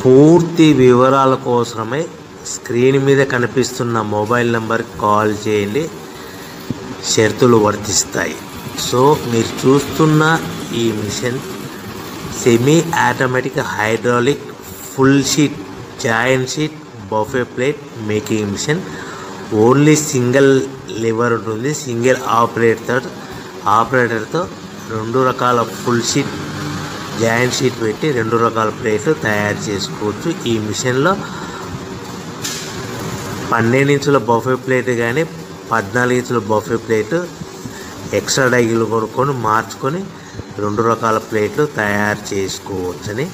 పూర్తి వివరాల కోసమై స్క్రీన్ మీద కనిపిస్తున్న మొబైల్ నెంబర్కి కాల్ చేయండి. షరతులు వర్తిస్తాయి. సో మీరు చూస్తున్న ఈ machine semi automatic hydraulic full sheet joint sheet buffet plate making machine. Only single lever ఉంటుంది. సింగిల్ ఆపరేటర్తో 2 రకాల ఫుల్ షీట్ జాయింట్ షీట్ పెట్టి 2 రకాల ప్లేట్లు తయారు చేసుకోవచ్చు. ఈ మిషన్లో 12 ఇంచుల బఫే ప్లేట్ కానీ 14 ఇంచుల బఫే ప్లేటు ఎక్స్ట్రా డైలు కొనుక్కొని మార్చుకొని 2 రకాల ప్లేట్లు తయారు చేసుకోవచ్చని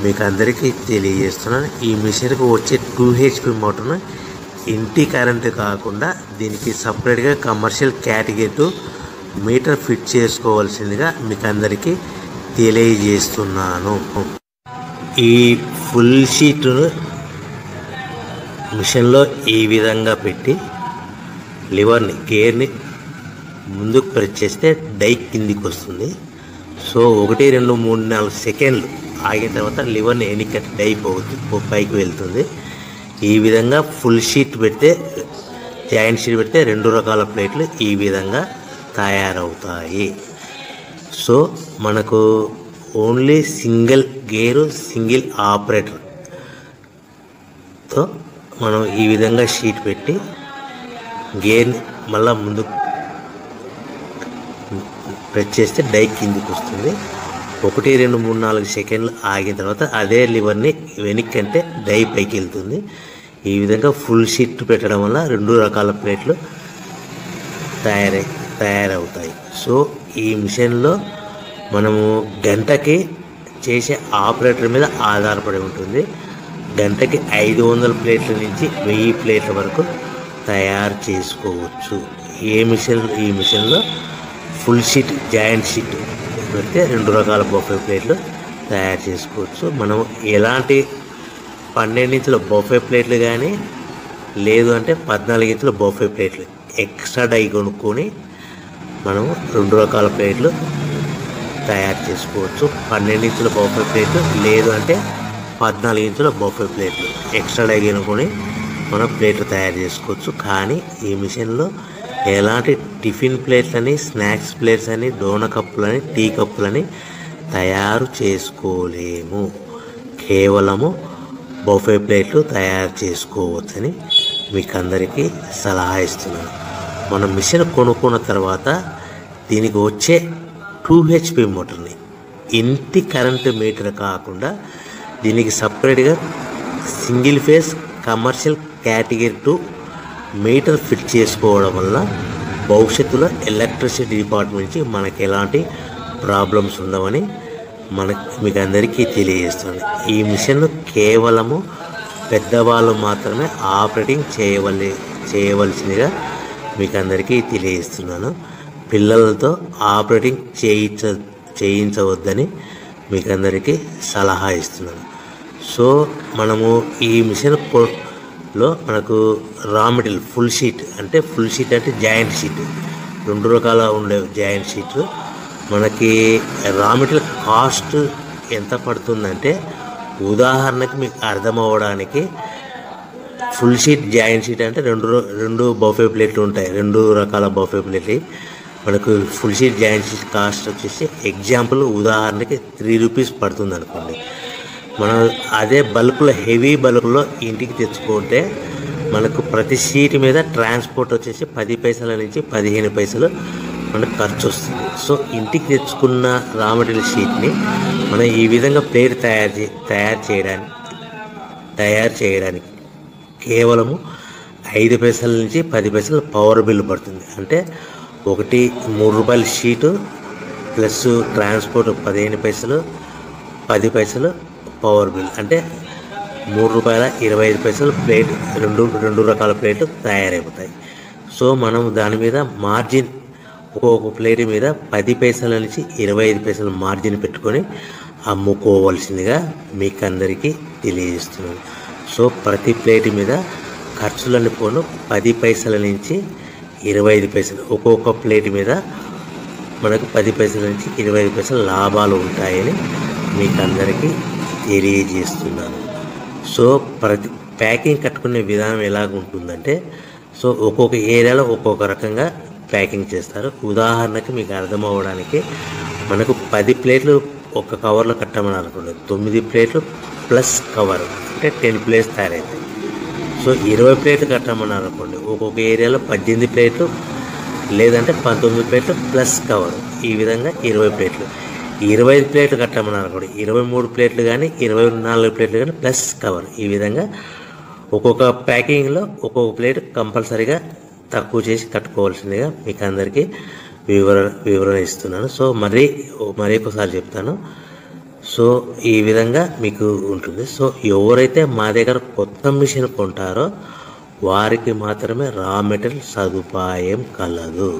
మీకు అందరికీ తెలియజేస్తున్నాను. ఈ మిషన్కి వచ్చే 2 HP మోటార్ను ఇంటి కరెంటు కాకుండా దీనికి సపరేట్గా కమర్షియల్ కేటగిరీ మీటర్ ఫిట్ చేసుకోవాల్సిందిగా మీకు అందరికీ తెలియజేస్తున్నాను. ఈ ఫుల్ షీట్ మిషన్లో ఈ విధంగా పెట్టి లివర్ని గేర్ని ముందుకు ప్రెస్ చేస్తే డై కిందికి వస్తుంది. సో 1 2 3 4 సెకండ్లు ఆగిన తర్వాత లివర్ని వెనక్కి డై పైకి వెళ్తుంది. ఈ విధంగా ఫుల్ షీట్ పెడితే జాయింట్ షీట్ పెడితే 2 రకాల ప్లేట్లు ఈ విధంగా తయారవుతాయి. సో మనకు ఓన్లీ సింగిల్ గేరు సింగిల్ ఆపరేటర్తో మనం ఈ విధంగా షీట్ పెట్టి గేర్ని మళ్ళీ ముందుకు ప్రెస్ చేస్తే డై కిందికి వస్తుంది. 1 2 3 4 సెకండ్లు ఆగిన తర్వాత అదే లివర్ని వెనక్కి అంటే డై పైకి వెళ్తుంది. ఈ విధంగా ఫుల్ షీట్ పెట్టడం వల్ల 2 రకాల ప్లేట్లు తయారవుతాయి. సో ఈ మిషన్లో మనము గంటకి చేసే ఆపరేటర్ మీద ఆధారపడి ఉంటుంది. గంటకి 500 ప్లేట్ల నుంచి 1000 ప్లేట్ల వరకు తయారు చేసుకోవచ్చు. ఈ మిషన్లో ఫుల్ షీట్ జాయింట్ షీట్ పెడితే 2 రకాల బఫే ప్లేట్లు తయారు చేసుకోవచ్చు. మనం ఎలాంటి 12 ఇంచుల బఫే ప్లేట్లు కానీ లేదు అంటే 14 ఇంచుల బఫే ప్లేట్లు ఎక్స్ట్రా డై కొనుక్కొని మనం 2 రకాల ప్లేట్లు తయారు చేసుకోవచ్చు. 12 ఇంచుల బఫే ప్లేట్లు లేదు అంటే 14 ఇంచుల బఫే ప్లేట్లు ఎక్స్ట్రా డై కొనుక్కొని మనం ప్లేట్లు తయారు చేసుకోవచ్చు. కానీ ఈ మిషన్లో ఎలాంటి టిఫిన్ ప్లేట్లని స్నాక్స్ ప్లేట్స్ అని డోన కప్పులని టీ కప్పులని తయారు చేసుకోలేము. కేవలము బఫే ప్లేట్లు తయారు చేసుకోవచ్చని మీకు అందరికీ సలహా ఇస్తున్నాను. మనం మిషన్ కొనుక్కున్న తర్వాత దీనికి వచ్చే 2 HP మోటార్ని ఇంటి కరెంటు మీటర్ కాకుండా దీనికి సపరేట్గా single phase commercial category 2 metre fit చేసుకోవడం వల్ల భవిష్యత్తులో ఎలక్ట్రిసిటీ డిపార్ట్మెంట్ నుంచి మనకి ఎలాంటి ప్రాబ్లమ్స్ ఉండవని మీకు అందరికీ తెలియజేస్తుంది. ఈ మిషన్ కేవలము పెద్దవాళ్ళు మాత్రమే ఆపరేటింగ్ చేయవలసిందిగా మీకు అందరికీ తెలియజేస్తున్నాను. పిల్లలతో ఆపరేటింగ్ చేయించవద్దని మీకు అందరికీ సలహా ఇస్తున్నాను. సో మనము ఈ మిషన్లో మనకు రా మెటీరియల్ ఫుల్ షీట్ అంటే జాయింట్ షీట్ 2 రకాల ఉండే జాయింట్ షీట్ మనకి రా మెటీరియల్ కాస్ట్ ఎంత పడుతుందంటే ఉదాహరణకి మీకు అర్థమవ్వడానికి ఫుల్ షీట్ జాయింట్ షీట్ అంటే 2 బఫే ప్లేట్లు ఉంటాయి. 2 రకాల బఫే ప్లేట్లు మనకు full sheet joint sheet cost వచ్చేసి ఎగ్జాంపుల్ ఉదాహరణకి 3 రూపీస్ పడుతుంది అనుకోండి. మనం అదే బల్క్లో హెవీ బల్క్లో ఇంటికి తెచ్చుకుంటే మనకు ప్రతి షీట్ మీద ట్రాన్స్పోర్ట్ వచ్చేసి 10 పైసల నుంచి 15 పైసలు మనకు ఖర్చు వస్తుంది. సో ఇంటికి తెచ్చుకున్న రా మెటీరియల్ షీట్ని మనం ఈ విధంగా ప్లేట్ తయారు చేయడానికి కేవలము 5 పైసల నుంచి 10 పైసలు పవర్ బిల్ పడుతుంది. అంటే 3 రూపాయల షీటు ప్లస్ ట్రాన్స్పోర్ట్ 15 పైసలు 10 పైసలు పవర్ బిల్ అంటే 3 రూపాయల 25 పైసలు ప్లేట్ 2 రకాల ప్లేట్లు తయారైపోతాయి. సో మనం దాని మీద మార్జిన్ ఒక్కొక్క ప్లేట్ మీద 10 పైసల నుంచి 25 పైసలు మార్జిన్ పెట్టుకొని అమ్ముకోవాల్సిందిగా మీకు అందరికీ తెలియజేస్తున్నాను. సో ప్రతి ప్లేట్ మీద ఖర్చులన్నీ పోను 10 పైసల నుంచి 25 పైసలు ఒక్కొక్క ప్లేట్ మీద మనకు 10 పైసల నుంచి 25 పైసలు లాభాలు ఉంటాయని మీకు అందరికీ తెలియజేస్తున్నాను. సో ప్రతి ప్యాకింగ్ కట్టుకునే విధానం ఎలాగ ఉంటుందంటే, సో ఒక్కొక్క ఏరియాలో ఒక్కొక్క రకంగా ప్యాకింగ్ చేస్తారు. ఉదాహరణకి మీకు అర్థం అవ్వడానికి, మనకు 10 ప్లేట్లు ఒక కవర్లో కట్టమని అనుకోండి, 9 ప్లేట్లు ప్లస్ కవర్ అంటే 10 ప్లేట్స్ తయారవుతాయి. సో 20 ప్లేట్లు కట్టమని అనుకోండి, ఒక్కొక్క ఏరియాలో 18 ప్లేట్లు లేదంటే 19 ప్లేట్లు ప్లస్ కవర్, ఈ విధంగా 20 ప్లేట్లు. 25 ప్లేట్లు కట్టమని అనుకోండి, 23 ప్లేట్లు కానీ 24 ప్లేట్లు కానీ ప్లస్ కవర్, ఈ విధంగా ఒక్కొక్క ప్యాకింగ్లో ఒక్కొక్క ప్లేట్ కంపల్సరీగా తక్కువ చేసి కట్టుకోవాల్సిందిగా మీకు అందరికీ వివరణ ఇస్తున్నాను. సో మరి ఒకసారి చెప్తాను. సో ఈ విధంగా మీకు ఉంటుంది. సో ఎవరైతే మా దగ్గర కొత్త మిషన్ కొంటారో వారికి మాత్రమే రా మెటీరియల్ సదుపాయం కలదు.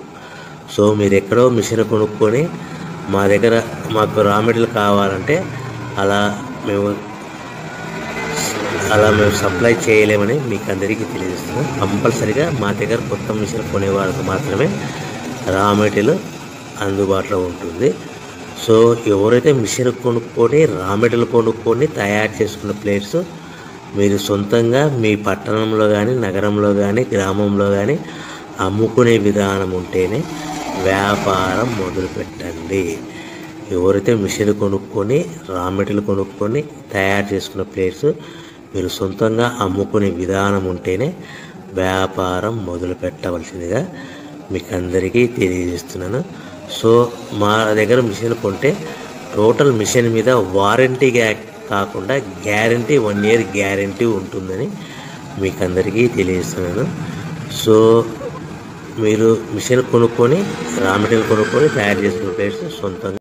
సో మీరు ఎక్కడో మిషన్ కొనుక్కొని మా దగ్గర మాకు రా మెటీరియల్ కావాలంటే అలా మేము సప్లై చేయలేమని మీకు అందరికీ తెలియజేస్తున్నాం. కంపల్సరీగా మా దగ్గర కొత్త మిషన్ కొనే వాళ్ళకి మాత్రమే రా మెటీరియల్ అందుబాటులో ఉంటుంది. సో ఎవరైతే మిషన్ కొనుక్కొని రా మెటీరియల్ కొనుక్కొని తయారు చేసుకున్న ప్లేట్స్ మీరు సొంతంగా మీ పట్టణంలో కానీ నగరంలో కానీ గ్రామంలో కానీ అమ్ముకునే విధానం ఉంటేనే వ్యాపారం మొదలుపెట్టండి. ఎవరైతే మిషన్ కొనుక్కొని రా మెటీరియల్ కొనుక్కొని తయారు చేసుకున్న ప్లేట్స్ మీరు సొంతంగా అమ్ముకునే విధానం ఉంటేనే వ్యాపారం మొదలు పెట్టవలసిందిగా మీకు అందరికీ తెలియజేస్తున్నాను. సో మా దగ్గర మిషన్ కొంటే టోటల్ మిషన్ మీద వారంటీ కాకుండా గ్యారంటీ 1 year గ్యారంటీ ఉంటుందని మీకు అందరికీ తెలియజేస్తున్నాను. సో మీరు మిషన్ కొనుక్కొని రా మెటీరియల్ కొనుక్కొని తయారు చేసుకున్న ప్లేట్స్ సొంతంగా